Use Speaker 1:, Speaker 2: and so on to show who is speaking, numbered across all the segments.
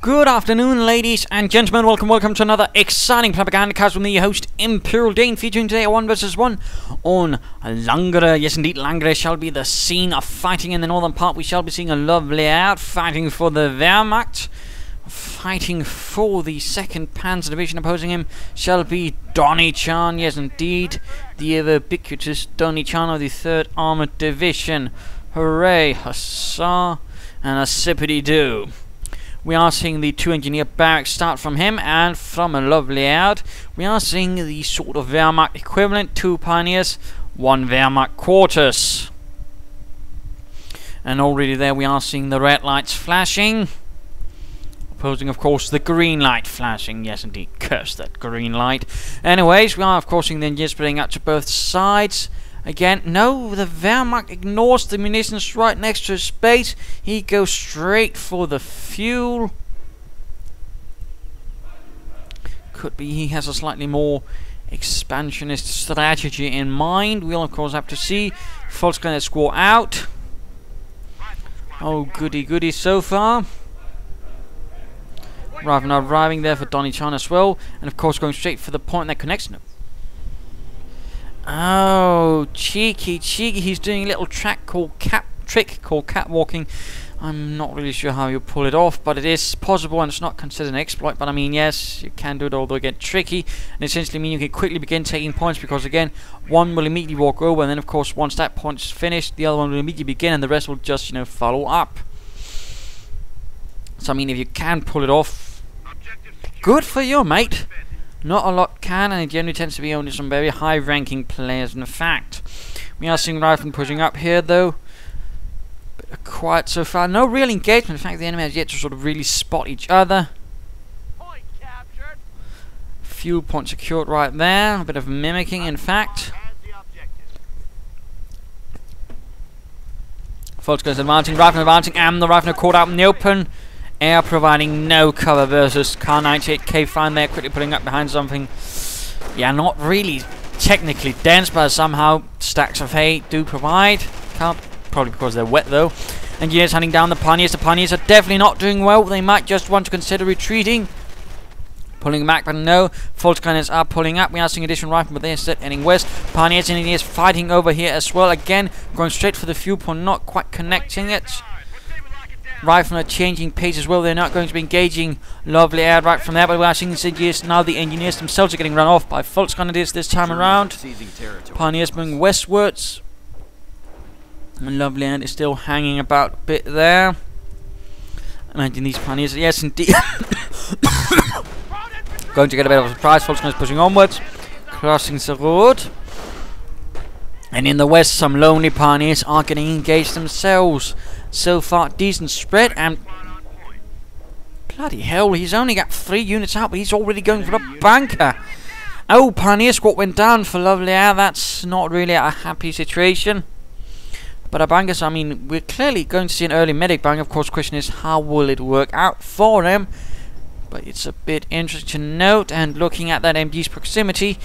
Speaker 1: Good afternoon, ladies and gentlemen. Welcome to another exciting Propagandacast with me, your host, Imperial Dane, featuring today a 1 vs 1 on Langres. Yes, indeed, Langres shall be the scene of fighting in the northern part. We shall be seeing a Loveleiarde fighting for the Wehrmacht. Fighting for the 2nd Panzer Division. Opposing him shall be Donniechan. Yes, indeed, the ever ubiquitous Donniechan of the 3rd Armoured Division. Hooray, huzzah, and a sippity-doo. We are seeing the 2 engineer barracks start from him, and from a Loveleiarde we are seeing the sort of Wehrmacht equivalent, 2 pioneers, 1 Wehrmacht quarters. And already there we are seeing the red lights flashing, opposing of course the green light flashing. Yes indeed, curse that green light. Anyways, we are of course seeing the engineers spreading out to both sides. Again, no, the Wehrmacht ignores the munitions right next to his base. He goes straight for the fuel. Could be he has a slightly more expansionist strategy in mind. We'll of course have to see. Volkswagen score out. Oh, goody so far. Arriving there for Donniechan as well. And of course going straight for the point that connects them. Oh, cheeky. He's doing a little trick called catwalking. I'm not really sure how you pull it off, but it is possible and it's not considered an exploit. But I mean, yes, you can do it, although again tricky, and essentially mean you can quickly begin taking points, because again, one will immediately walk over, and then of course once that point's finished, the other one will immediately begin, and the rest will just, you know, follow up. So I mean, if you can pull it off, good for you, mate. Not a lot can, and it generally tends to be only some very high-ranking players. In fact, we are seeing Rifleman pushing up here, though. Bit quiet so far. No real engagement. In fact, the enemy has yet to sort of really spot each other.
Speaker 2: Point captured.
Speaker 1: Fuel point secured right there. A bit of mimicking, in fact. Volkswagen's advancing, Rifleman advancing, and the Rifleman caught out in the open. Air providing no cover versus Car 98K fine there, quickly putting up behind something. Yeah, not really technically dense, but somehow stacks of hay do provide. Can't, probably because they're wet though. Engineers hunting down the pioneers. The pioneers are definitely not doing well. They might just want to consider retreating. Pulling back, but no. Volkswagens are pulling up. We are seeing additional rifle, but they're instead heading west. Pioneers and engineers fighting over here as well. Again, going straight for the fuel point, not quite connecting it. Riflemen are changing pace as well. They're not going to be engaging Loveleiarde right from there, but we are seeing the engineers now. The engineers themselves are getting run off by Volkswagens this time around. Pioneers moving westwards, and Loveleiarde is still hanging about a bit there. Imagine these pioneers. Yes, indeed. Going to get a bit of a surprise. Volkswagens pushing onwards, crossing the road, and in the west, some lonely pioneers are getting engaged themselves. So far, decent spread, and bloody hell, he's only got 3 units out, but he's already going for a bunker. Oh, Pioneer Squad went down for Loveleiarde. That's not really a happy situation. But a bunker, so I mean, we're clearly going to see an early medic bunker. Of course, the question is, how will it work out for him? But it's a bit interesting to note, and looking at that MG's proximity,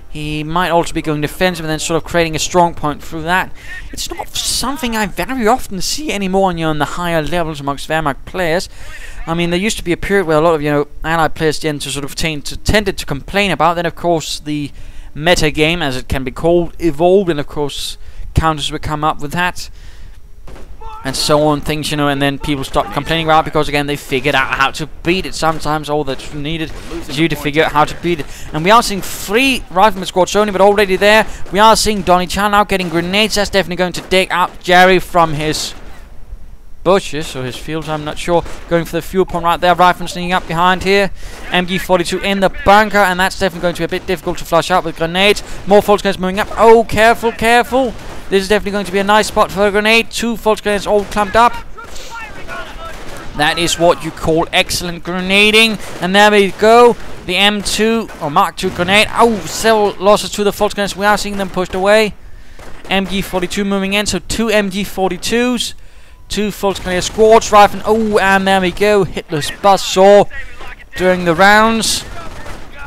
Speaker 1: he might also be going defensive and then sort of creating a strong point through that. It's not something I very often see anymore on the higher levels amongst Wehrmacht players. I mean, there used to be a period where a lot of, you know, allied players tended to complain about. Then, of course, the meta game, as it can be called, evolved, and of course, counters would come up with that. And so on, things, you know, and then people stopped complaining about it because, again, they figured out how to beat it. Sometimes all that's needed is you to figure out how to beat it. And we are seeing 3 rifleman squads only, but already there, we are seeing Donniechan now getting grenades. That's definitely going to dig out Jerry from his bushes, or his fields, I'm not sure. Going for the fuel point right there. Rifleman sneaking up behind here. MG42 in the bunker, and that's definitely going to be a bit difficult to flush out with grenades. More Volkswagens moving up. Oh, careful. This is definitely going to be a nice spot for a grenade. 2 Volkswagens all clumped up. That is what you call excellent grenading. And there we go. The M2 or Mark II grenade. Oh, several losses to the Volkswagens. We are seeing them pushed away. MG42 moving in. So 2 MG42s. 2 Volkswagen squads. Rifle. Oh, and there we go. Hitler's buzzsaw during the rounds.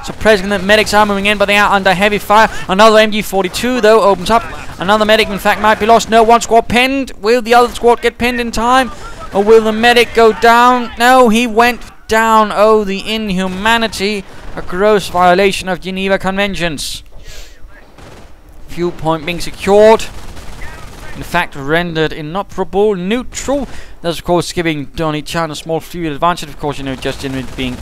Speaker 1: Suppressing the medics are moving in, but they are under heavy fire. Another MG42 though opens up. Another medic, in fact, might be lost. No, one squad pinned. Will the other squad get pinned in time, or will the medic go down? No, he went down. Oh, the inhumanity. A gross violation of Geneva Conventions. Fuel point being secured. In fact, rendered inoperable, neutral. That's of course giving Donniechan a small fuel advantage. Of course, you know, just in being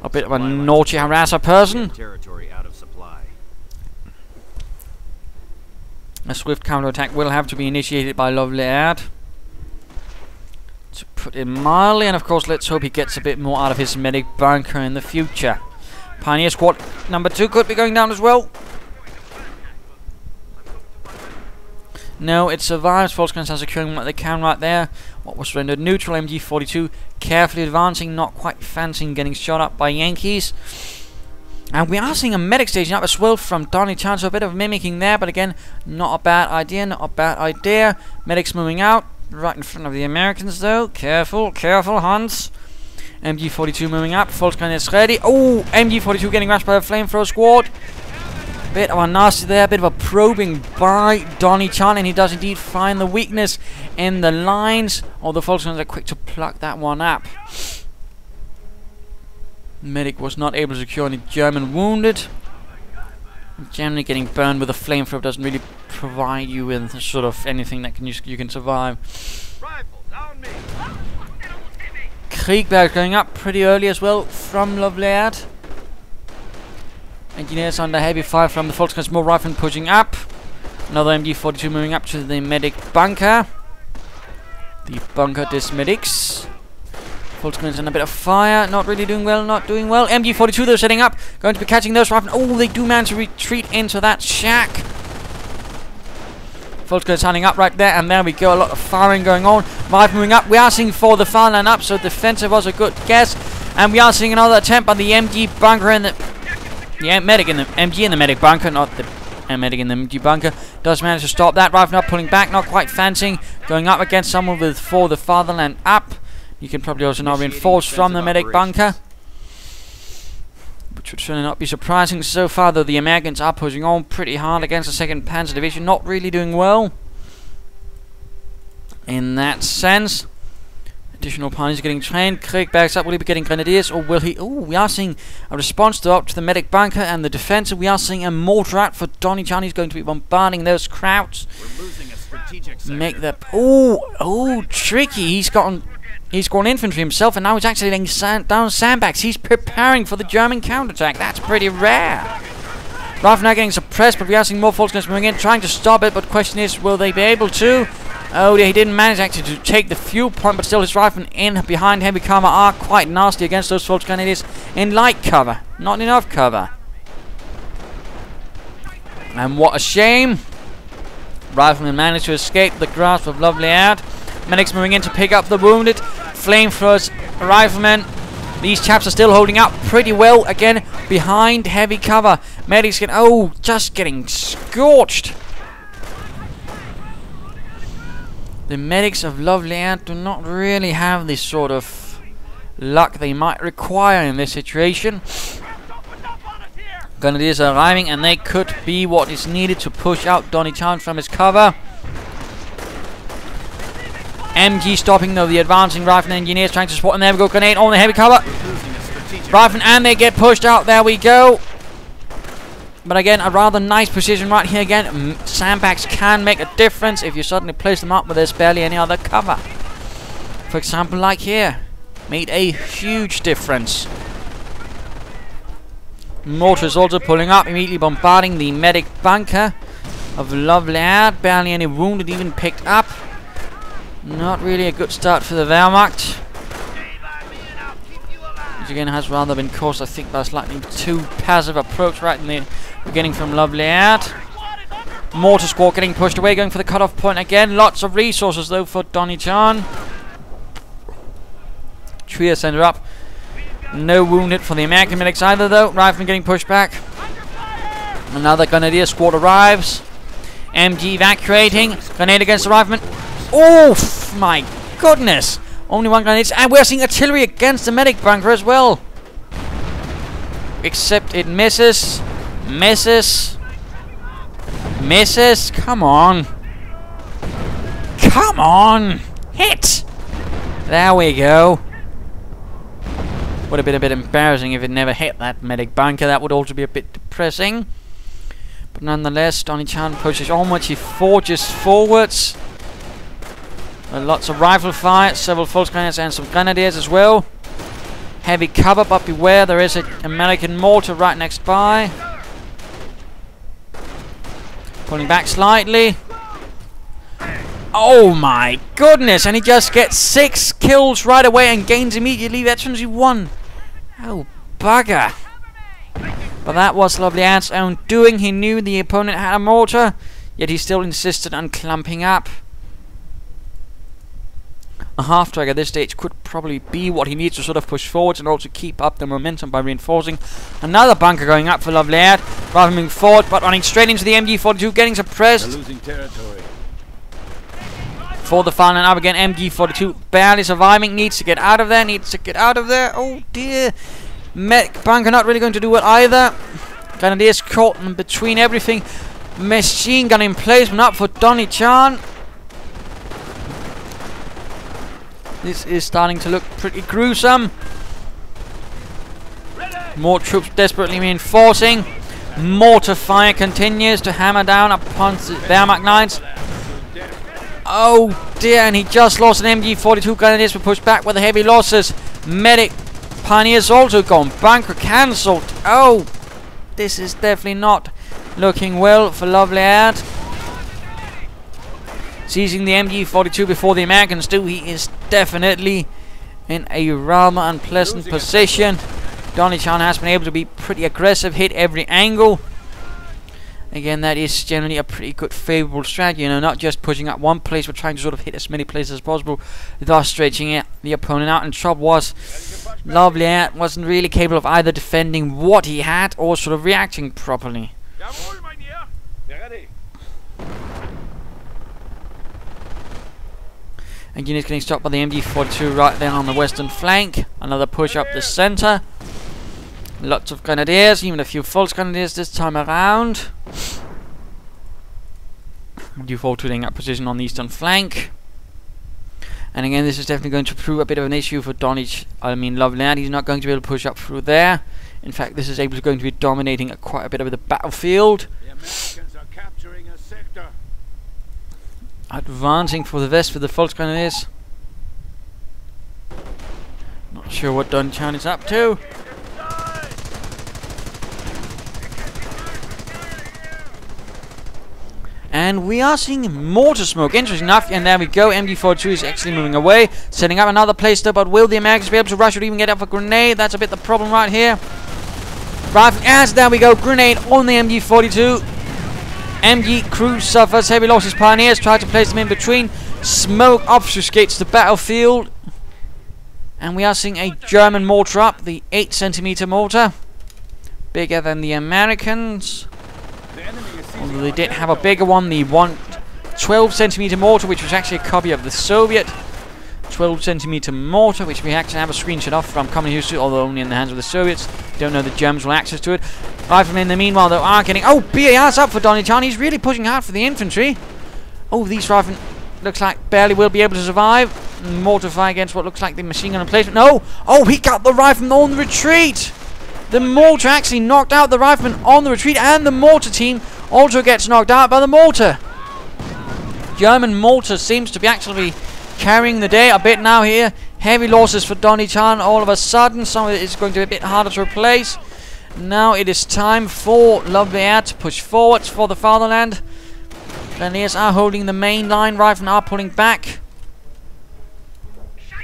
Speaker 1: a bit of a naughty harasser person.
Speaker 3: Territory out of supply.
Speaker 1: A swift counterattack will have to be initiated by Loveleiarde. To put it mildly, and of course, let's hope he gets a bit more out of his medic bunker in the future. Pioneer squad number 2 could be going down as well. No, it survives. Volkskrans are securing what they can right there. What was rendered neutral. MG42 carefully advancing, not quite fancying getting shot up by Yankees. And we are seeing a medic station up as well from Donniechan, so a bit of mimicking there, but again, not a bad idea, not a bad idea. Medics moving out, right in front of the Americans though. Careful, careful, Hans. MG42 moving up, Volkskrans is ready. Oh, MG42 getting rushed by a flamethrower squad. Bit of a nasty there, bit of a probing by Donniechan, and he does indeed find the weakness in the lines. Although Volkskrans are quick to pluck that one up. Medic was not able to secure any German wounded. Generally, getting burned with a flamethrower doesn't really provide you with sort of anything that you can survive. Kriegberg going up pretty early as well from Loveleiarde. Engineers under heavy fire from the Volkskrans, more riflemen pushing up. Another MG42 moving up to the medic bunker. The bunker dismedics. Volkskrans in a bit of fire, not really doing well, not doing well. MG42 they're setting up, going to be catching those riflemen. Oh, they do manage to retreat into that shack. Volkskrans standing up right there, and there we go, a lot of firing going on. Rifle moving up, we are seeing for the fire line up, so defensive was a good guess. And we are seeing another attempt by the MG bunker in the... Yeah, medic in the MG in the medic bunker, not the medic in the MG bunker. Does manage to stop that. Rifle up, pulling back, not quite fancying. Going up against someone with For the Fatherland up. You can probably also now reinforce from the medic bunker, which would certainly not be surprising. So far, though, the Americans are pushing on pretty hard against the 2nd Panzer Division. Not really doing well in that sense. Additional pioneers getting trained. Kriegberg's up. Will he be getting grenadiers, or will he... Oh, we are seeing a response to up to the medic bunker and the defensive. We are seeing a mortar out for Donniechan. He's going to be bombarding those crowds.
Speaker 3: We're losing a strategic sector.
Speaker 1: Make that... Oh, tricky. He's gone infantry himself, and now he's actually laying down sandbags. He's preparing for the German counterattack. That's pretty rare. Rifle now getting suppressed, but we are seeing more Volkskrans moving in, trying to stop it, but the question is, will they be able to? Oh dear, he didn't manage actually to take the fuel point, but still his riflemen in behind heavy cover are quite nasty against those Volkskraniers in light cover. Not enough cover. And what a shame. Riflemen managed to escape the grasp of Loveleiarde. Medics moving in to pick up the wounded. Flamethrowers, riflemen. These chaps are still holding up pretty well. Again, behind heavy cover. Medics get... Oh, just getting scorched. The medics of Loveleiarde do not really have this sort of luck they might require in this situation. Grenadiers are arriving, and they could be what is needed to push out Donniechan from his cover. MG stopping though the advancing rifleman engineers, trying to support, and there we go, grenade on the heavy cover. Rifleman, and they get pushed out, there we go. But again, a rather nice position right here again. Sandbags can make a difference if you suddenly place them up where there's barely any other cover. For example, like here. Made a huge difference. Mortars also pulling up, immediately bombarding the medic bunker of Loveleiarde. Barely any wounded even picked up. Not really a good start for the Wehrmacht. Which again has rather been caused, I think, by a slightly too passive approach right in the beginning from Loveleiarde. Mortar squad getting pushed away, going for the cutoff point again. Lots of resources though for Donniechan. Trier center up. No wounded for the American medics either though. Rifleman getting pushed back. Another grenadier squad arrives. MG evacuating. Grenade against the rifleman. Oh my goodness! Only one grenade, and we're seeing artillery against the medic bunker as well. Except it misses, misses, misses. Come on, come on, hit! There we go. Would have been a bit embarrassing if it never hit that medic bunker. That would also be a bit depressing. But nonetheless, Donniechan pushes onwards. He forges forwards. Lots of rifle fire, several false grenadiers and some grenadiers as well. Heavy cover, but beware, there is an American mortar right next by. Pulling back slightly. Oh my goodness, and he just gets 6 kills right away and gains immediately veterancy 1. Oh bugger. But that was Loveleiarde's own doing. He knew the opponent had a mortar, yet he still insisted on clumping up. A half track at this stage could probably be what he needs to sort of push forwards and also keep up the momentum by reinforcing. Another bunker going up for Loveleiarde, rather than moving forward, but running straight into the MG42, getting suppressed.
Speaker 3: They're losing territory.
Speaker 1: For the final up again, MG42 barely surviving, needs to get out of there, oh dear. Medic bunker not really going to do it either. Grenadiers caught in between everything. Machine gun in place, but not for Donniechan. This is starting to look pretty gruesome. More troops desperately reinforcing. Mortar fire continues to hammer down upon the Wehrmacht lines. Oh dear, and he just lost an MG42. Grenadiers were pushed back with the heavy losses. Medic Pioneers also gone. Bunker cancelled. Oh, this is definitely not looking well for Loveleiarde. Seizing the MG42 before the Americans do, he is definitely in a rather unpleasant position. Donniechan has been able to be pretty aggressive, hit every angle. Again, that is generally a pretty good favourable strategy, you know, not just pushing up one place, but trying to sort of hit as many places as possible, thus stretching the opponent out. And the trouble was, Loveleiarde wasn't really capable of either defending what he had or sort of reacting properly. And units getting stopped by the MG42 right there on the western flank. Another push up the centre. Lots of grenadiers, even a few false grenadiers this time around. MG42 taking up position on the eastern flank. And again, this is definitely going to prove a bit of an issue for Loveleiarde. He's not going to be able to push up through there. In fact, this is going to be dominating quite a bit of the battlefield.
Speaker 3: The Americans are capturing a sector.
Speaker 1: Advancing for the west with the false grenadiers. Not sure what Donniechan is up to. And we are seeing mortar smoke, interesting enough, and there we go, MG42 is actually moving away, setting up another place there, but will the Americans be able to rush or even get up a grenade? That's a bit the problem right here. Rifle, as there we go, grenade on the MG42. MG crew suffers heavy losses, Pioneers try to place them in between, smoke obfuscates the battlefield, and we are seeing a German mortar up, the 8cm mortar, bigger than the Americans. Although they did have a bigger one, the 12cm mortar, which was actually a copy of the Soviet 12cm mortar, which we actually have a screenshot of from Common History, although only in the hands of the Soviets. Don't know the Germans will have access to it. Riflemen in the meanwhile, though, are getting... Oh, BAR's up for Donniechan. He's really pushing hard for the infantry. Oh, these riflemen looks like barely will be able to survive. Mortar fire against what looks like the machine gun emplacement. No! Oh, he got the rifleman on the retreat! The mortar actually knocked out the rifleman on the retreat, and the mortar team also gets knocked out by the mortar. German mortar seems to be actually carrying the day a bit now here. Heavy losses for Donniechan all of a sudden. Some of it is going to be a bit harder to replace. Now it is time for Loveleiarde to push forwards for the fatherland. Grenadiers are holding the main line. Riflemen are pulling back.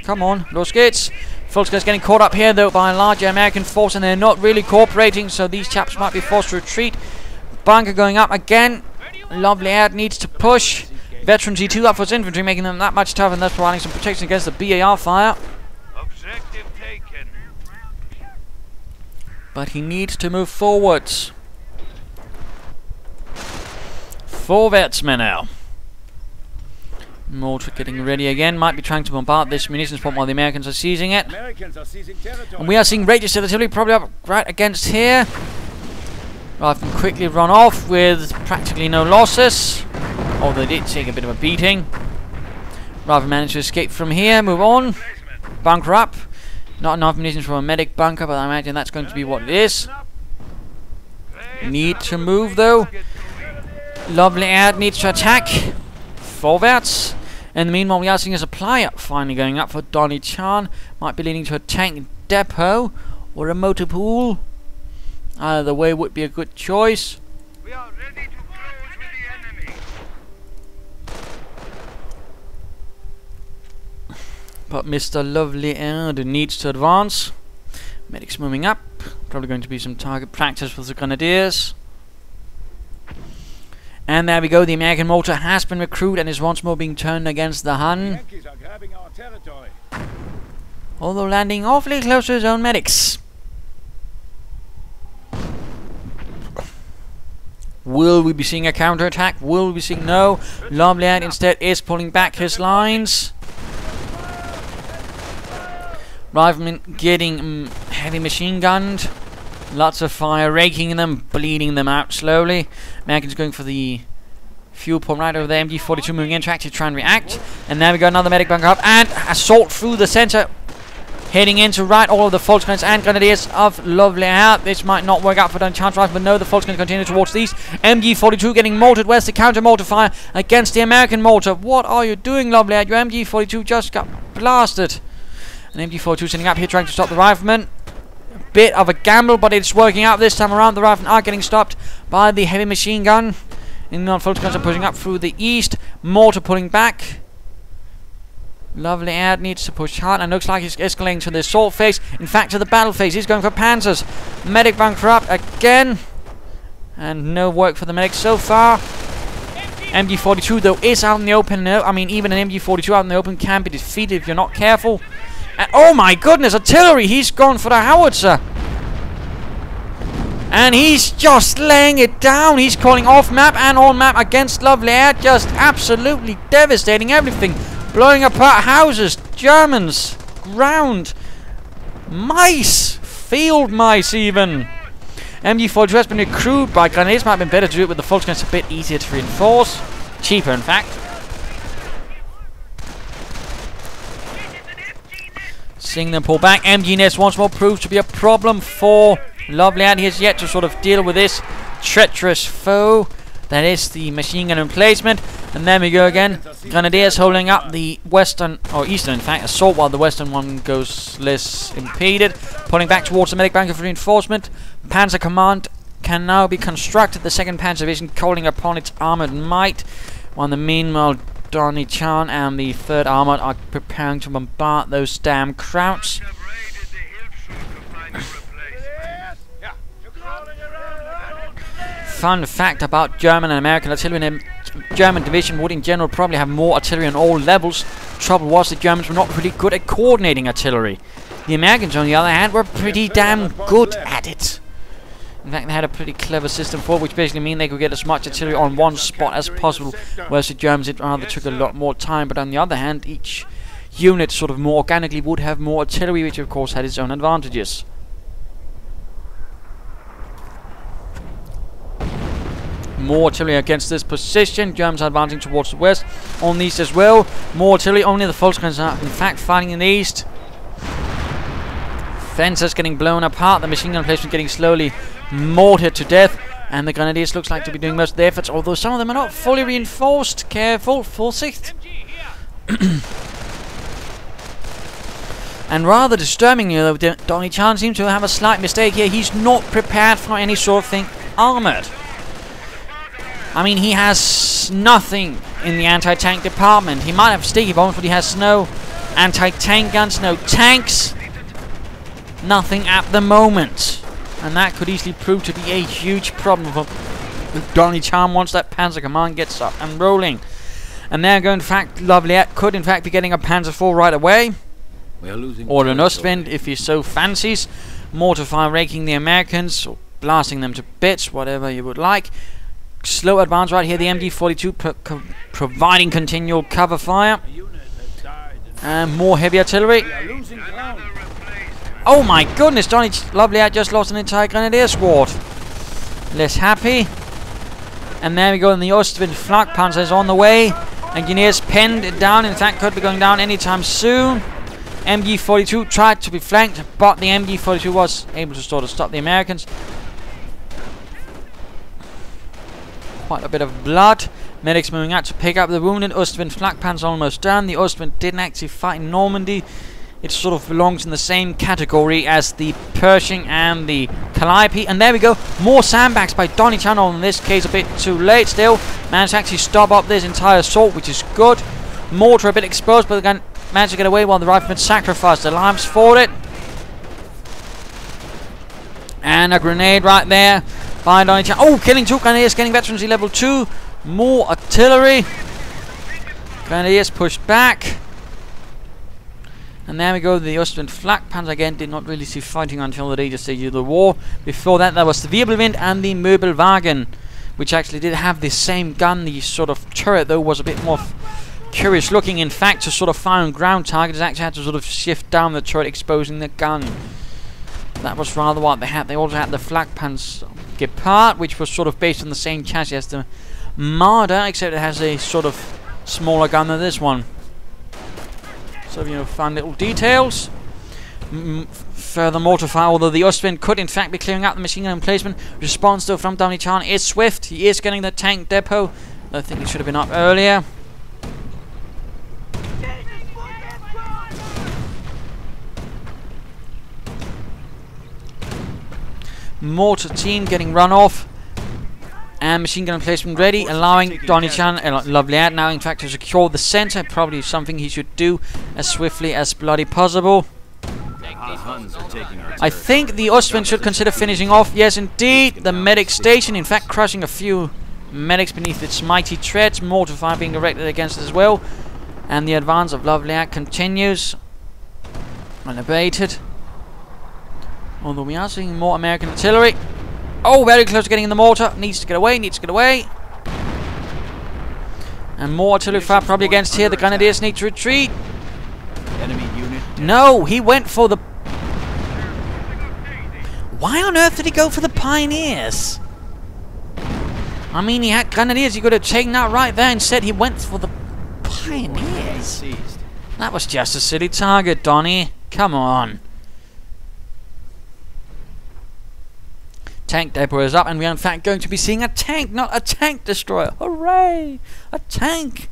Speaker 1: Come on, los geht's. Volksker's getting caught up here though by a larger American force, and they're not really cooperating, so these chaps might be forced to retreat. Bunker going up again. Loveleiarde needs to push. Veteran G2 up for his infantry, making them that much tougher, and thus providing some protection against the BAR fire.
Speaker 2: Objective taken.
Speaker 1: But he needs to move forwards. Four Vetsmen now. Mortar getting ready again. Might be trying to bombard this munitions point while the Americans are seizing it. And we are seeing Rangers artillery probably up right against here. Riflemen quickly run off with practically no losses. Although they did take a bit of a beating. Riflemen managed to escape from here. Move on. Bunker up. Not enough munitions for a medic bunker, but I imagine that's going to be what it is. Need to move though. Loveleiarde needs to attack. Forwards. In the meanwhile, we are seeing a supply up finally going up for Donniechan. Might be leading to a tank depot or a motor pool. Either way would be a good choice.
Speaker 2: We are ready to close with the enemy.
Speaker 1: But Mr. Loveleiarde needs to advance. Medics moving up. Probably going to be some target practice with the grenadiers. And there we go. The American mortar has been recruited and is once more being turned against the Hun.
Speaker 3: Yankees are grabbing our territory.
Speaker 1: Although landing awfully close to his own medics. Will we be seeing a counterattack? Will we be seeing no? Loveleiarde instead is pulling back his lines. Riflemen getting heavy machine gunned. Lots of fire raking them, bleeding them out slowly. Americans going for the fuel pump right over there. MG42 moving in to actually try and react. And now we got another medic bunker up and assault through the center. Heading in to right all of the Volksguns and Grenadiers of Loveleiarde. This might not work out for Donniechan's rifle, but no, the Volksguns continue towards the east. MG42 getting mortared. Where's the counter mortar fire against the American mortar? What are you doing, Loveleiarde? Your MG42 just got blasted. And MG42 sitting up here trying to stop the riflemen. A bit of a gamble, but it's working out this time around. The riflemen are getting stopped by the heavy machine gun. And the Volksguns are pushing up through the east. Mortar pulling back. Loveleiarde needs to push hard, and looks like he's escalating to the assault phase. In fact, to the battle phase. He's going for panzers. Medic bunker up again. And no work for the medics so far. MG42 though is out in the open. No, I mean, even an MG42 out in the open can be defeated if you're not careful. And oh my goodness, artillery! He's gone for the howitzer. And he's just laying it down. He's calling off map and on map against Loveleiarde. Just absolutely devastating everything. Blowing apart houses, Germans, ground, mice, field mice even. MG42 has been recruited by Grenadiers. Might have been better to do it with the Volksguns. A bit easier to reinforce. Cheaper, in fact. Seeing them pull back. MG nest once more proves to be a problem for Loveleiarde. He has yet to sort of deal with this treacherous foe. That is the machine gun emplacement. And there we go again. Grenadiers holding up the western, or eastern in fact, assault, while the western one goes less impeded. Pulling back towards the medic bunker for reinforcement. Panzer Command can now be constructed. The 2nd Panzer Division calling upon its armoured might. While in the meanwhile, Donniechan and the 3rd Armoured are preparing to bombard those damn krauts. Fun fact about German and American artillery: German division would in general probably have more artillery on all levels. Trouble was the Germans were not really good at coordinating artillery. The Americans, on the other hand, were pretty damn good at it. In fact, they had a pretty clever system for it, which basically means they could get as much artillery on one spot as possible, whereas the Germans, it rather took a lot more time. But on the other hand, each unit sort of more organically would have more artillery, which of course had its own advantages. More artillery against this position. Germans are advancing towards the west. On the east as well. More artillery. Only the Volksguns are in fact fighting in the east. Fences getting blown apart. The machine gun placement getting slowly mortared to death. And the Grenadiers looks like to be doing most of the efforts, although some of them are not fully reinforced. Careful. Vorsicht. And rather disturbingly though, Donniechan seems to have a slight mistake here. He's not prepared for any sort of thing armoured. I mean, he has nothing in the anti-tank department. He might have sticky bombs, but he has no anti-tank guns, no tanks. Nothing at the moment. And that could easily prove to be a huge problem for Donniechan once that Panzer Command gets up and rolling. And they're going, in fact, Loveleiarde could in fact be getting a Panzer IV right away.
Speaker 3: We are losing
Speaker 1: or an Ostwind if he so fancies. Mortar fire raking the Americans, or blasting them to bits, whatever you would like. Slow advance right here, the MG42 providing continual cover fire. And more heavy artillery. Oh my goodness, Loveleiarde just lost an entire Grenadier squad. Less happy. And there we go, and the Ostwind flak panzer is on the way. Engineers penned it down, in fact could be going down anytime soon. MG42 tried to be flanked, but the MG42 was able to sort of stop the Americans. Quite a bit of blood. Medics moving out to pick up the wounded. Ostwind flak panzer almost done. The Ostwind didn't actually fight in Normandy. It sort of belongs in the same category as the Pershing and the Calliope. And there we go. More sandbags by Donniechan. In this case, a bit too late still. Managed to actually stop up this entire assault, which is good. Mortar a bit exposed, but again, managed to get away while the riflemen sacrificed their lives for it. And a grenade right there by Donniechan. Oh, killing 2 Grenadiers, getting veterans level 2. More artillery. Grenadiers pushed back. And there we go, the Ostwind flak panzer again did not really see fighting until the later stage of the war. Before that, there was the Wirbelwind and the Möbelwagen, which actually did have the same gun. The sort of turret, though, was a bit more curious looking. In fact, to sort of fire on ground targets, actually had to sort of shift down the turret, exposing the gun. That was rather what they had. They also had the flak panzer Gepard, which was sort of based on the same chassis as the Marder, except it has a sort of smaller gun than this one. So, you know, fun little details. Further mortar fire, although the Ostwind could in fact be clearing out the machine gun emplacement. Response though from Donniechan is swift. He is getting the tank depot. I think it should have been up earlier. Mortar team getting run off. And machine gun emplacement ready, allowing Donniechan, Loveleiarde now in fact to secure the center. Probably something he should do as swiftly as bloody possible. I think the Ostwind should consider finishing off. Yes, indeed, the medic station. In fact, crushing a few medics beneath its mighty treads. Mortar fire being directed against it as well. And the advance of Loveleiarde continues unabated. Although we are seeing more American artillery. Oh, very close to getting in the mortar. Needs to get away, needs to get away. And more artillery fire probably against here. The Grenadiers need to retreat.
Speaker 3: Enemy unit.
Speaker 1: No, he went for the... Why on earth did he go for the Pioneers? I mean, he had Grenadiers. He could have taken that right there. Instead, he went for the Pioneers. That was just a silly target, Donnie. Come on. Tank depot is up, and we are in fact going to be seeing a tank, not a tank destroyer. Hooray! A tank!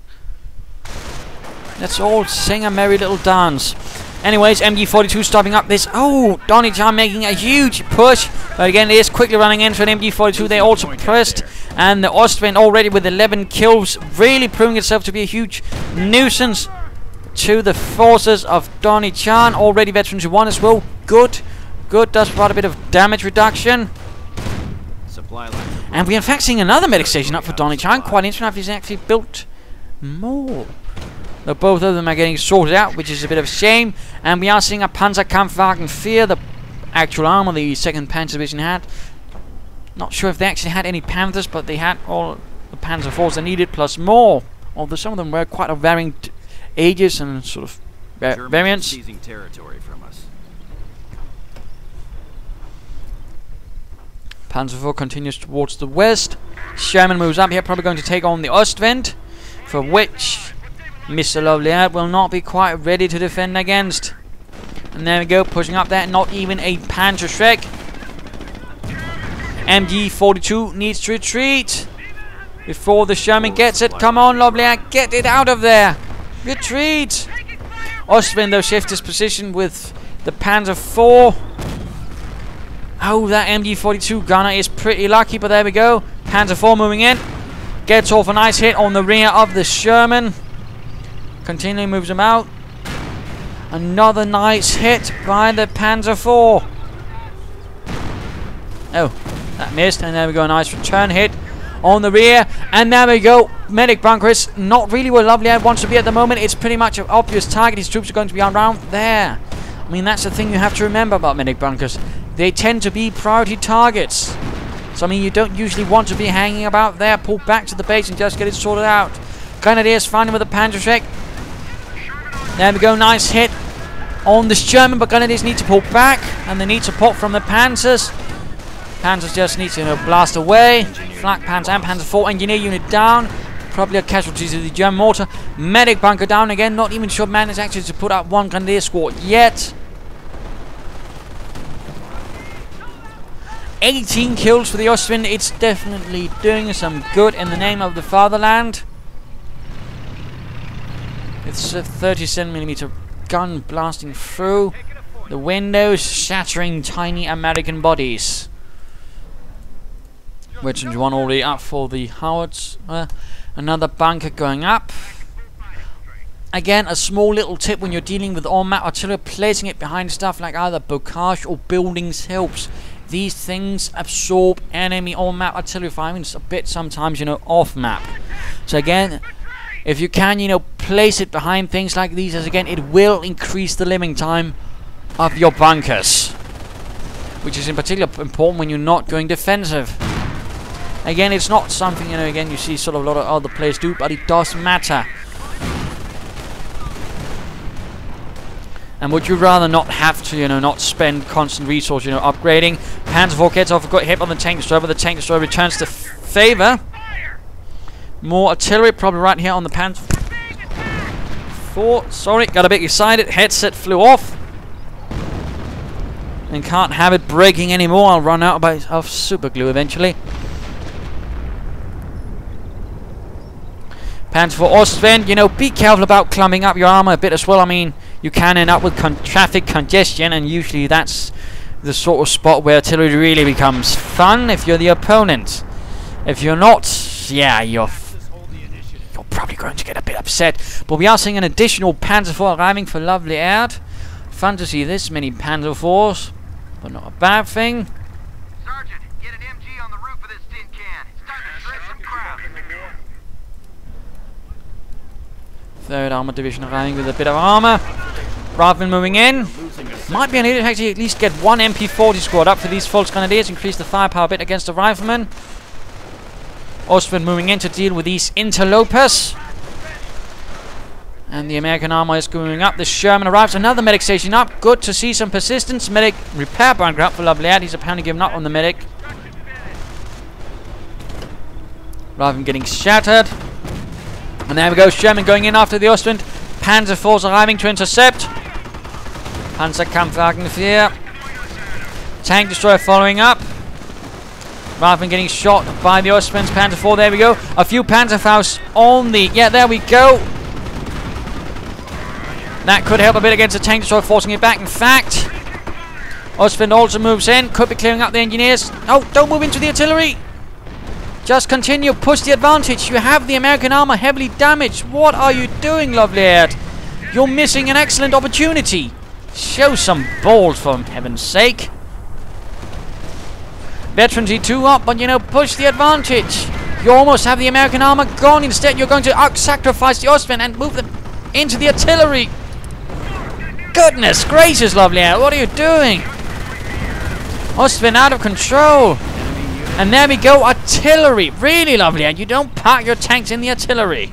Speaker 1: Let's all sing a merry little dance. Anyways, MG42 stopping up this. Oh, Donniechan making a huge push. But again, it is quickly running in for an MG42. They also pressed. And the Ostwind already with 11 kills. Really proving itself to be a huge nuisance to the forces of Donniechan. Already veterans who won as well. Good. Good. Does provide a bit of damage reduction. And we're in fact seeing another medic station up for Donniechan. Quite interesting. He's actually built more. Though both of them are getting sorted out, which is a bit of a shame. And we are seeing a Panzerkampfwagen 4, the actual armor the 2nd Panzer Division had. Not sure if they actually had any Panthers, but they had all the Panzer IVs they needed, plus more. Although some of them were quite of varying ages and sort of variants.
Speaker 3: Seizing territory from us.
Speaker 1: Panzer IV continues towards the west. Sherman moves up here, probably going to take on the Ostwind, for which Mr. Loveleiarde will not be quite ready to defend against. And there we go, pushing up there, not even a Panzerschreck. MG42 needs to retreat before the Sherman gets it. Come on, Loveleiarde, get it out of there. Retreat. Ostwind, though, shifts his position with the Panzer IV. Oh, that MG42 gunner is pretty lucky, but there we go. Panzer IV moving in. Gets off a nice hit on the rear of the Sherman. Continually moves him out. Another nice hit by the Panzer IV. Oh, that missed. And there we go, a nice return hit on the rear. And there we go. Medic bunkers, not really where Loveleiarde wants to be at the moment. It's pretty much an obvious target. His troops are going to be around there. I mean, that's the thing you have to remember about medic bunkers. They tend to be priority targets. So, I mean, you don't usually want to be hanging about there. Pull back to the base and just get it sorted out. Grenadiers finding with a Panzerschreck. There we go, nice hit on the Sherman, but Grenadiers need to pull back, and they need support from the Panzers. Panzers just need to blast away. Flak Panzer and Panzer IV engineer unit down. Probably a casualty to the German mortar. Medic bunker down again. Not even sure man is actually to put up one grenadier squad yet. 18 kills for the Austrian. It's definitely doing some good in the name of the fatherland. It's a 37mm gun blasting through the windows, shattering tiny American bodies. Which one already up for the howards. Another bunker going up. Again, a small little tip when you're dealing with on-map artillery, placing it behind stuff like either bocage or buildings helps. These things absorb enemy on-map artillery fire. It's a bit sometimes, you know, off-map. So again, if you can, you know, place it behind things like these, as again, it will increase the living time of your bunkers. Which is in particular important when you're not going defensive. Again, it's not something, you know, again, you see sort of a lot of other players do, but it does matter. And would you rather not have to, you know, not spend constant resource, you know, upgrading? Panzer IV gets off, got hit on the tank destroyer, but the tank destroyer returns to favor. More artillery, probably right here on the Panzer IV. Sorry, got a bit excited. Headset flew off. And can't have it breaking anymore. I'll run out of super glue eventually. Panzer IV Ostwind, you know, be careful about clumping up your armor a bit as well. I mean, you can end up with traffic congestion, and usually that's the sort of spot where artillery really becomes fun if you're the opponent. If you're not, yeah, you're probably going to get a bit upset. But we are seeing an additional Panzer IV arriving for Loveleiarde. Fun to see this many Panzer IVs, but not a bad thing.
Speaker 2: Sergeant, get an MG on the roof of this tin can. It's time to shred some crap.
Speaker 1: 3rd Armored Division arriving with a bit of armor. Riflemen moving in. Might be an idiot to actually at least get one MP40 squad up for these false grenadiers. Increase the firepower a bit against the riflemen. Ostwind moving in to deal with these interlopers. And the American armor is going up. The Sherman arrives. Another medic station up. Good to see some persistence. Medic repair bunker up for Loveleiarde. He's apparently given up on the medic. Rifleman getting shattered. And there we go, Sherman going in after the Ostwind. Panzer IVs arriving to intercept. Panzerkampfwagen 4. Tank destroyer following up. Rifleman getting shot by the Ostwind's Panzer IV. There we go. A few Panzerfaust on the... Yeah, there we go. That could help a bit against the tank destroyer, forcing it back. In fact, Ostwind also moves in. Could be clearing up the engineers. Oh, don't move into the artillery. Just continue, push the advantage. You have the American armor heavily damaged. What are you doing, Loveleiarde? You're missing an excellent opportunity. Show some balls, for heaven's sake. Veteran T2 up, but you know, push the advantage. You almost have the American armor gone. Instead, you're going to sacrifice the Ostwind and move them into the artillery. Goodness gracious, Loveleiarde, what are you doing? Ostwind out of control. And there we go, artillery. Really lovely, and you don't park your tanks in the artillery.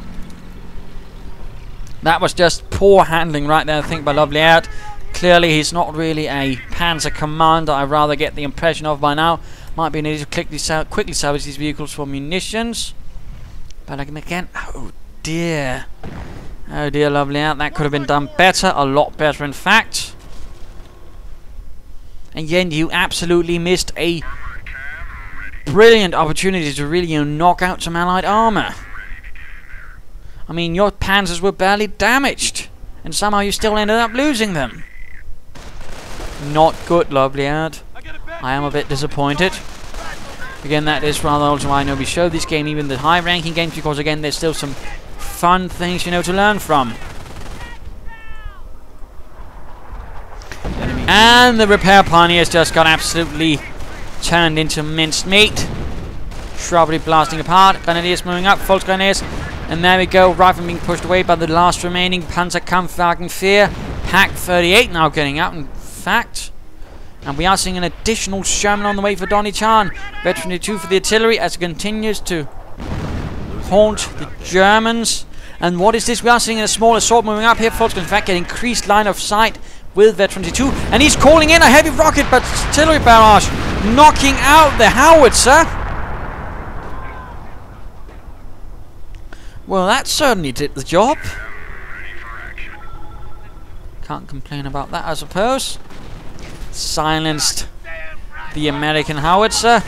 Speaker 1: That was just poor handling right there, I think, by Loveleiarde. Clearly, he's not really a panzer commander. I rather get the impression of by now. Might be needed to quickly salvage these vehicles for munitions. But again, oh dear. Oh dear, Loveleiarde. That could have been done better, a lot better, in fact. And again, you absolutely missed a brilliant opportunity to really, you know, knock out some allied armor. I mean, your panzers were barely damaged, and somehow you still ended up losing them. Not good, Loveleiarde. I am a bit disappointed. Again, that is rather also why I know we show this game, even the high-ranking games, because again, there's still some fun things, you know, to learn from. And the repair pioneers just got absolutely turned into minced meat. Shrubbery blasting apart. Grenadiers moving up. False grenadiers. And there we go. Riflemen being pushed away by the last remaining Panzerkampfwagen 4. Pack 38 now getting out, in fact. And we are seeing an additional Sherman on the way for Donniechan. Veteran 2 for the artillery as it continues to haunt the Germans. And what is this? We are seeing a small assault moving up here. False, in fact, get increased line of sight with Veteran 2. And he's calling in a heavy rocket, but artillery barrage knocking out the howitzer. Well, that certainly did the job. Can't complain about that, I suppose. Silenced the American howitzer.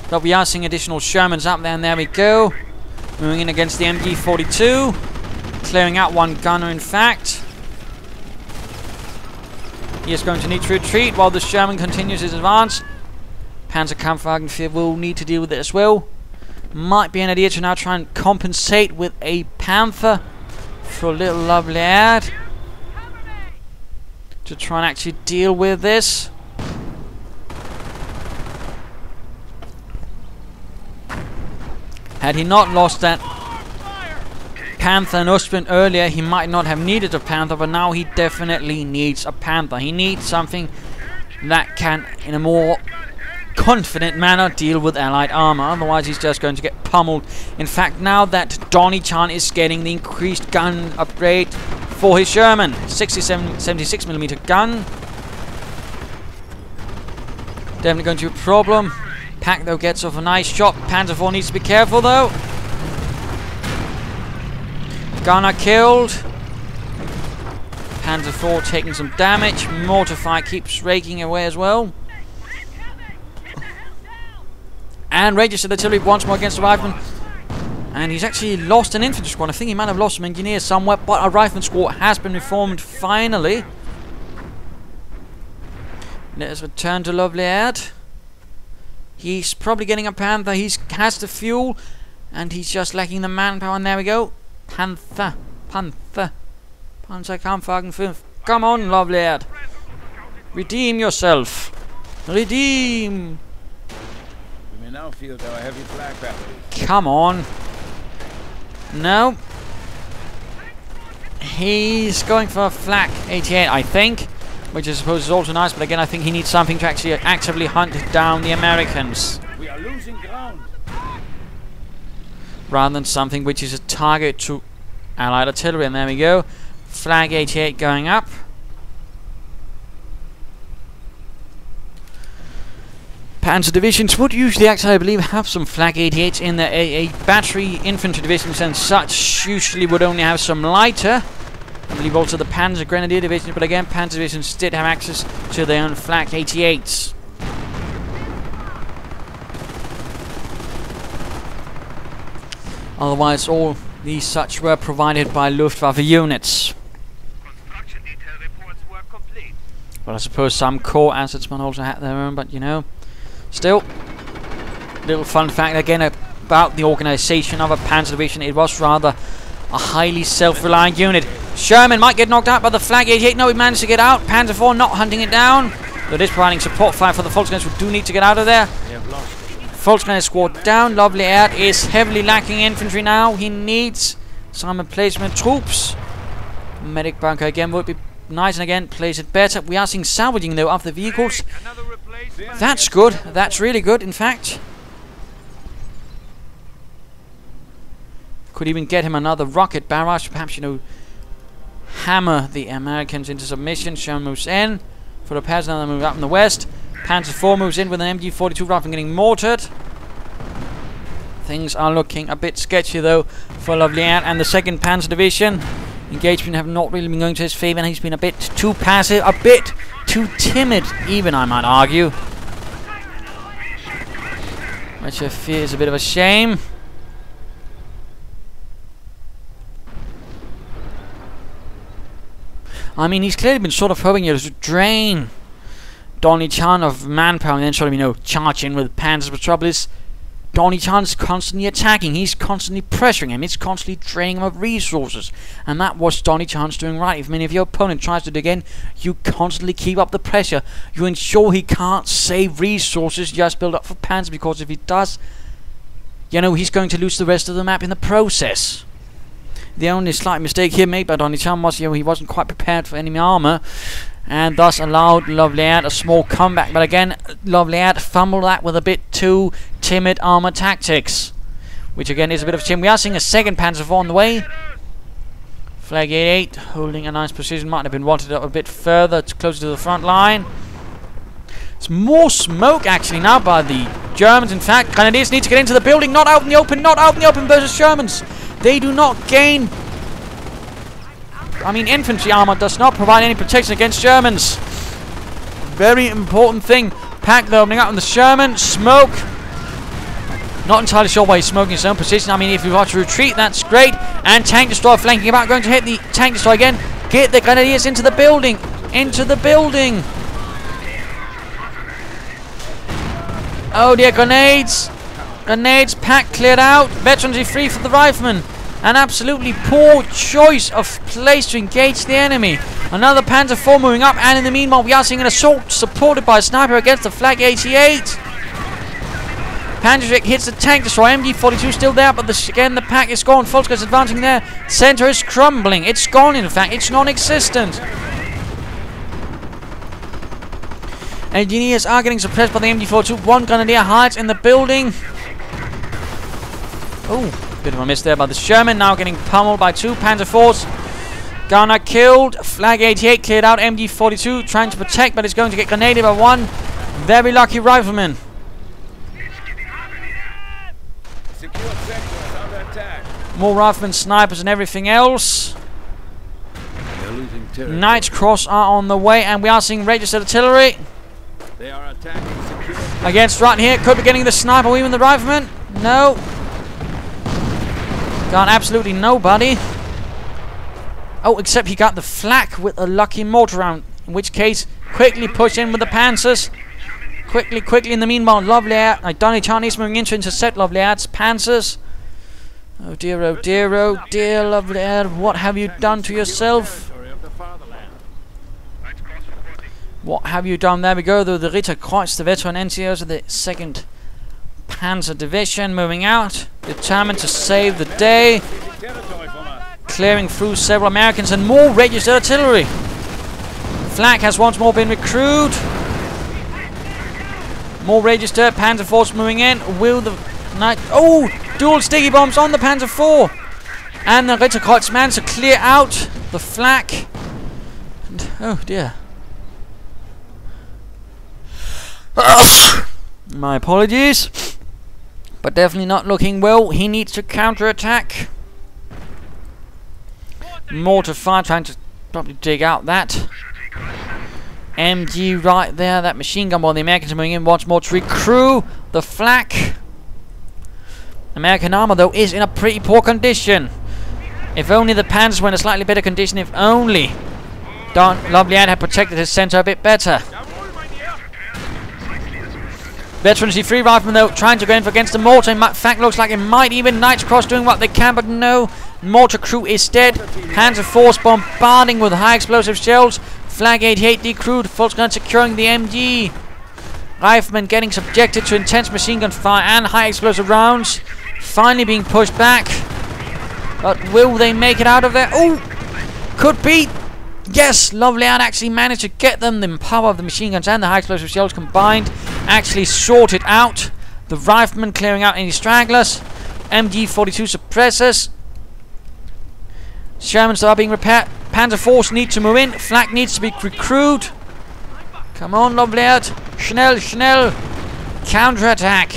Speaker 1: But we are seeing additional Shermans up there, and there we go. Moving in against the MG42. Clearing out one gunner, in fact. He is going to need to retreat while the Sherman continues his advance. Panzerkampfwagen will need to deal with it as well. Might be an idea to now try and compensate with a Panther for a little Loveleiarde to try and actually deal with this. Had he not lost that Panther and Usman earlier, he might not have needed a Panther, but now he definitely needs a Panther. He needs something that can, in a more confident manner, deal with allied armor. Otherwise, he's just going to get pummeled. In fact, now that Donniechan is getting the increased gun upgrade for his Sherman, 76mm gun. Definitely going to be a problem. Pack, though, gets off a nice shot. Panzer IV needs to be careful, though. Gunner killed. Panzer IV taking some damage. Mortar fire keeps raking away as well. And registered artillery once more against the rifleman. And he's actually lost an infantry squad. I think he might have lost some engineers somewhere, but a rifleman squad has been reformed finally. Let us return to Loveleiarde. He's probably getting a Panther. He has the fuel, and he's just lacking the manpower. And there we go. Panther. Panzerkampfwagen 5. Come on, Loveleiarde. Redeem yourself. Redeem.
Speaker 4: We may now field our heavy flak batteries.
Speaker 1: Come on. No. He's going for a flak 88, I think. Which I suppose is also nice, but again, I think he needs something to actually actively hunt down the Americans.
Speaker 4: We are losing ground.
Speaker 1: Rather than something which is a target to allied artillery. And there we go. Flag 88 going up. Panzer divisions would usually actually, I believe, have some Flag 88s in there. A battery infantry divisions and such usually would only have some lighter. I believe also the Panzer Grenadier division, but again, Panzer divisions did have access to their own Flak 88s. Otherwise, all these such were provided by Luftwaffe units.
Speaker 2: Construction detail reports were complete.
Speaker 1: Well, I suppose some core assets might also have their own, but you know, still, little fun fact again about the organization of a Panzer division. It was rather a highly self-reliant unit. Sherman might get knocked out by the Flag 88. No, he managed to get out. Panzer IV not hunting it down. Though it is providing support fire for the Volksgunners who do need to get out of there. Volksgunner squad down. Loveleiarde is heavily lacking infantry now. He needs some replacement troops. Medic bunker again would be nice, and again place it better. We are seeing salvaging though of the vehicles. That's good. That's really good, in fact. Could even get him another rocket barrage. Perhaps, you know, hammer the Americans into submission. Sherman moves in for the Panzer. Now they move up in the west. Panzer IV moves in with an MG42 rifle getting mortared. Things are looking a bit sketchy though for Loveleiarde and the 2nd Panzer Division. Engagement have not really been going to his favour, and he's been a bit too passive, a bit too timid even, I might argue. Which I fear is a bit of a shame. I mean, he's clearly been sort of hoping to drain Donniechan of manpower and then sort of, you know, charge in with panzers. But the trouble is, Donniechan's constantly attacking. He's constantly pressuring him. He's constantly draining him of resources. And that was Donniechan's doing right. If many of your opponent tries to do it again, you constantly keep up the pressure. You ensure he can't save resources just build up for panzers, because if he does, you know, he's going to lose the rest of the map in the process. The only slight mistake here made by Donniechan was, you know, he wasn't quite prepared for enemy armor, and thus allowed Loveleiarde a small comeback. But again, Loveleiarde fumbled that with a bit too timid armor tactics, which again is a bit of a shame. We are seeing a 2nd Panzer IV on the way. Flag 88 holding a nice position. Might have been wanted up a bit further, closer to the front line. It's more smoke actually now by the Germans, in fact. Grenadiers need to get into the building. Not out in the open. Not out in the open versus Germans. They do not gain... I mean, infantry armor does not provide any protection against Germans. Very important thing. Pack the opening up on the Sherman. Smoke. Not entirely sure why he's smoking his own position. I mean, if you want to retreat, that's great. And tank destroyer flanking about. Going to hit the tank destroyer again. Get the Grenadiers into the building. Into the building. Oh dear, grenades. Grenades. Pack cleared out. Veterans free for the riflemen. An absolutely poor choice of place to engage the enemy. Another Panzer IV moving up, and in the meanwhile we are seeing an assault supported by a sniper against the Flak 88. Panzer hits the tank destroyer. MG42 still there, but again the pack is gone. Volska is advancing there. Center is crumbling. It's gone, in fact. It's non-existent. Engineers are getting suppressed by the MG42. One Grenadier hides in the building. Oh. Bit of a miss there by the Sherman. Now getting pummeled by 2 Panzer IVs. Gunner killed. Flag 88 cleared out. MG42 trying to protect, but it's going to get grenaded by 1 very lucky rifleman. More riflemen, snipers, and everything else. Knights Cross are on the way, and we are seeing registered artillery.
Speaker 4: They are attacking
Speaker 1: against right here. Could be getting the sniper, or even the rifleman. No. Got absolutely nobody. Oh, except he got the flak with a lucky mortar round. In which case, quickly push in with the panzers. Quickly in the meanwhile, Loveleiarde, Donniechan is moving in to intercept Loveleiarde's panzers. Oh dear, Loveleiarde, what have you done to yourself? What have you done? There we go, though. The Ritterkreuz, the veteran NCOs of the 2nd Panzer Division moving out, determined to save the day, clearing through several Americans and more registered artillery. Flak has once more been recruited. More registered Panzer IVs moving in. Will the Knight... Oh! Dual sticky bombs on the Panzer IV! And the Ritterkreuz managed to clear out the Flak. And, oh dear. My apologies. But definitely not looking well. He needs to counter-attack. Mortar fire trying to probably dig out that MG right there. That machine gun while the Americans are moving in once more to recruit the Flak. American armor though is in a pretty poor condition. If only the Panzers were in a slightly better condition. If only Loveleiarde had protected his center a bit better. Veterans C3 riflemen though trying to go in against the mortar. In fact, looks like it might even Knights Cross doing what they can, but no. Mortar crew is dead. Panzer Force bombarding with high explosive shells. Flag 88 decrewed. Volksgun securing the MG. Riflemen getting subjected to intense machine gun fire and high explosive rounds. Finally being pushed back. But will they make it out of there? Oh! Could be. Yes, Loveleiarde actually managed to get them. The power of the machine guns and the high explosive shells combined actually sorted out. The riflemen clearing out any stragglers. MG42 suppressors. Shermans are being repaired. Panzer Force need to move in. Flak needs to be recruited. Come on, Loveleiarde. Schnell. Counter-attack.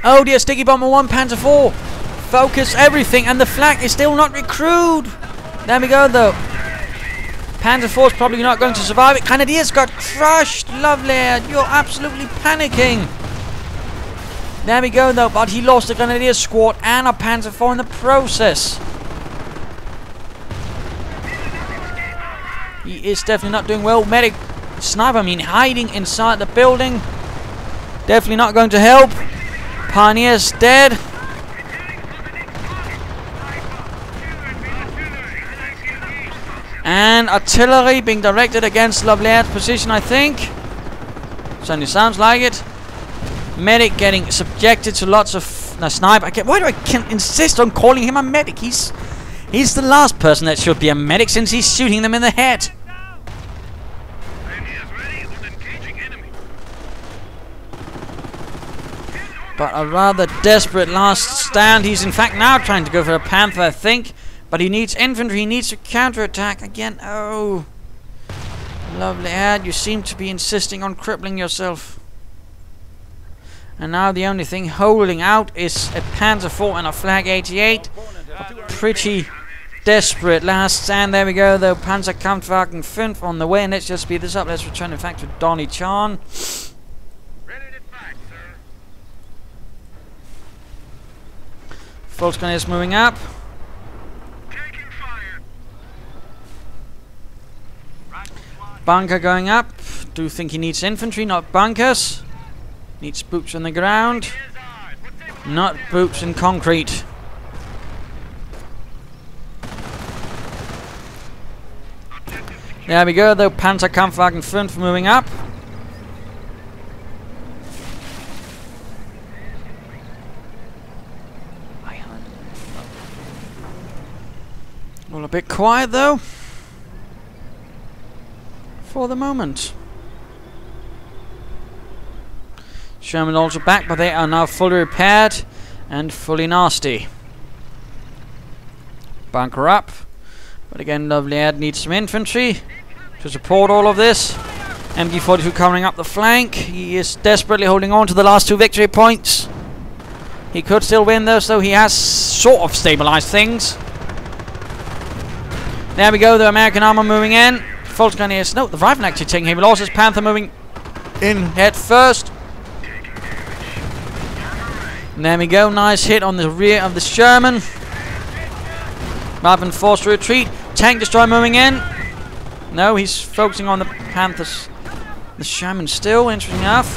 Speaker 1: Oh dear, sticky bomber 1, Panzer 4. Focus everything, and the Flak is still not recruited. There we go, though. Panzer 4 is probably not going to survive it. Grenadiers got crushed. Loveleiarde, you're absolutely panicking. There we go, though, but he lost the Grenadier squad and a Panzer 4 in the process. He is definitely not doing well. Medic sniper, hiding inside the building. Definitely not going to help. Pioneer's dead. And artillery being directed against Loveleiarde's position, I think. Certainly sounds like it. Medic getting subjected to lots of sniper. Why do I insist on calling him a medic? He's the last person that should be a medic since he's shooting them in the head. But a rather desperate last stand. He's in fact now trying to go for a Panther, I think. But he needs infantry. He needs to counterattack again. Oh. Loveleiarde, you seem to be insisting on crippling yourself. And now the only thing holding out is a Panzer IV and a Flag 88. Pretty desperate last stand. There we go, though. Panzerkampfwagen 5 on the way. And let's just speed this up. Let's return, in fact, to Donniechan. Volkswagen is moving up. Bunker going up. Do think he needs infantry, not bunkers. Needs boots on the ground, not boots in concrete. There we go, though. Panzerkampfwagen 5 moving up. All a bit quiet, though, for the moment. Sherman also back, but they are now fully repaired and fully nasty. Bunker up. But again, Loveleiarde needs some infantry to support all of this. MG42 covering up the flank. He is desperately holding on to the last 2 victory points. He could still win those, though. He has sort of stabilized things. There we go, the American armor moving in. Volkswagen is... No, the Rifle actually taking heavy losses. Panther moving in head first. And there we go, nice hit on the rear of the Sherman. Raven forced to retreat. Tank destroyer moving in. No, he's focusing on the Panthers. The Sherman still, interesting enough.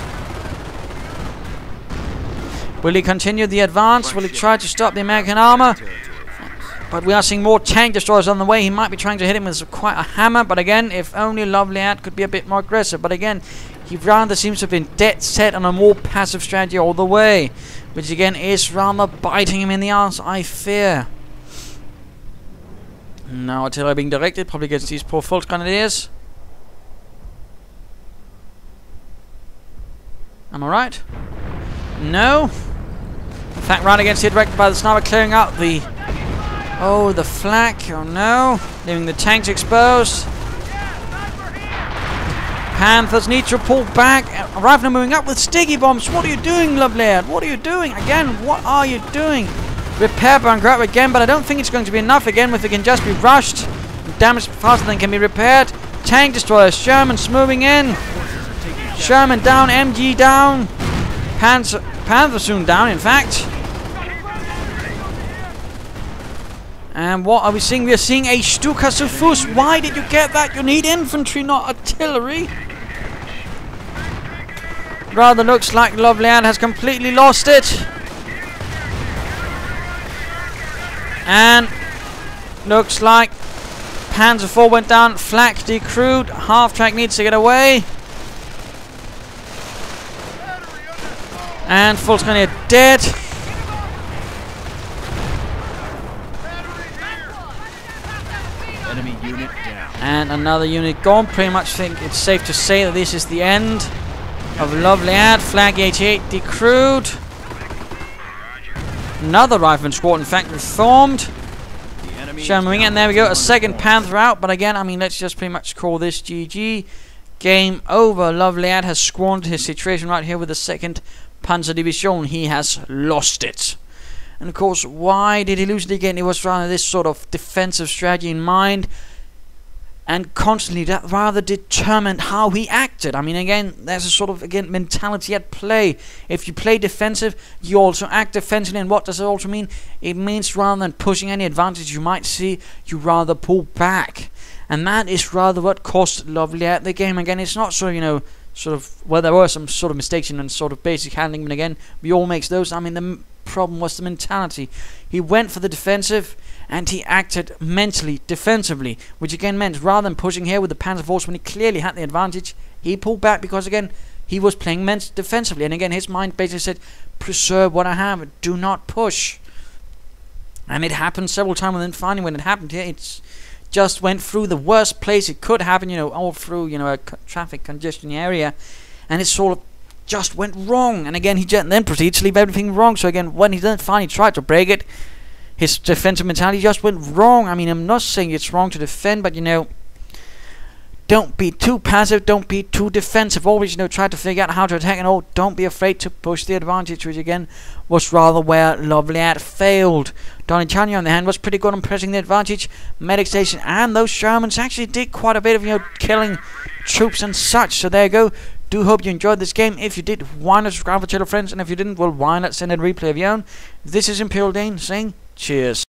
Speaker 1: Will he continue the advance? Will he try to stop the American armor? But we are seeing more tank destroyers on the way. He might be trying to hit him with quite a hammer. But again, if only Loveleiarde could be a bit more aggressive. But again, he rather seems to have been dead set on a more passive strategy all the way. Which again is rather biting him in the ass, I fear. Now artillery being directed, probably against these poor Volksgrenadiers. Am I right? No. In fact, right against it, directed by the sniper, clearing out the... Oh, the flak. Oh no. Leaving the tanks exposed. Panthers need to pull back. Riflemen moving up with sticky bombs. What are you doing, Loveleiarde? What are you doing? Again, what are you doing? Repair bunker up again, but I don't think it's going to be enough again if it can just be rushed. Damaged faster than can be repaired. Tank destroyers. Sherman's moving in. Sherman down. MG down. Panther soon down, in fact. And what are we seeing? We are seeing a Stuka zu Fuß. Why did you get that? You need infantry, not artillery. Rather looks like Loveleiarde has completely lost it. And looks like Panzer IV went down. Flak decrewed. Half track needs to get away. And Volkswagen are dead.
Speaker 3: Enemy unit down.
Speaker 1: And another unit gone. Pretty much think it's safe to say that this is the end of Loveleiarde. Flag 88 decrewed. Another rifleman squad, in fact, reformed. Sherman, and there we go. A second Panther out. But again, I mean, let's just pretty much call this GG. Game over. Loveleiarde has squandered his situation right here with the 2nd Panzer Division. He has lost it. And of course, why did he lose it again? It was rather this sort of defensive strategy in mind, and constantly that rather determined how he acted. I mean, again, there's a sort of, again, mentality at play. If you play defensive, you also act defensively. And what does it also mean? It means rather than pushing any advantage you might see, you rather pull back. And that is rather what cost Loveleiarde the game. Again, it's not so, you know, sort of, well, there were some sort of mistakes in sort of basic handling, but again, we all make those. I mean, the problem was the mentality. He went for the defensive and he acted mentally defensively, which again meant rather than pushing here with the Panzer Force when he clearly had the advantage, he pulled back because again he was playing defensively. And again, his mind basically said, preserve what I have, do not push. And it happened several times, and then finally when it happened here, it's just went through the worst place it could happen, you know, all through, you know, a traffic congestion area, and it sort of just went wrong. And again, he then proceeds to leave everything wrong. So again, when he then finally tried to break it, his defensive mentality just went wrong. I mean, I'm not saying it's wrong to defend, but you know, Don't be too passive, don't be too defensive. Always, try to figure out how to attack and all. Don't be afraid to push the advantage, which again was rather where Loveleiarde failed. Donniechan, on the hand, was pretty good on pressing the advantage. Medic station and those Shermans actually did quite a bit of, killing troops and such. So there you go. Do hope you enjoyed this game. If you did, why not subscribe for channel friends? And if you didn't, well, why not send a replay of your own? This is Imperial Dane saying cheers.